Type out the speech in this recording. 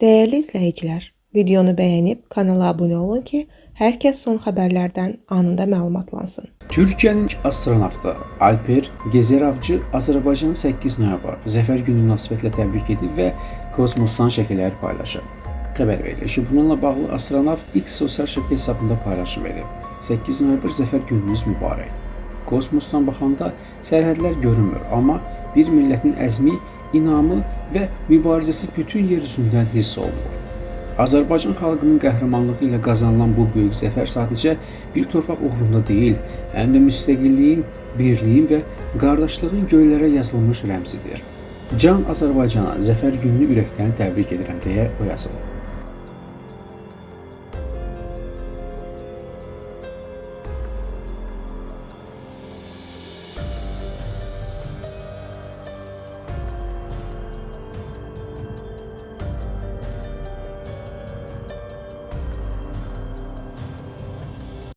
Değerli izləyicilər, videonu bəyənib kanala abunə olun ki, hər kəs son xəbərlərdən anında məlumatlansın. Türkiyənin astronavtı Alper Gezeravcı Azərbaycanı 8 noyabr Zəfər günü münasibətilə təbrik edib və kosmosdan şəkillər paylaşıb. Xəbər verilir ki, bununla bağlı astronavt X sosial şəbəkə hesabında paylaşım edib. 8 noyabr Zəfər gününüz mübarək. Kosmosdan baxanda sərhədlər görünmür, amma bir millətin əzmi, inamı və mübarizəsi bütün yer üzündən hiss olunur. Azərbaycan xalqının qəhrəmanlığı ilə qazanılan bu böyük zəfər sadəcə bir torpaq uğrunda deyil, həm də müstəqilliyin, birliyin və qardaşlığın göylərə yazılmış rəmzidir. Can Azərbaycana Zəfər gününü ürəkdən təbrik edirəm deyə o yazıb.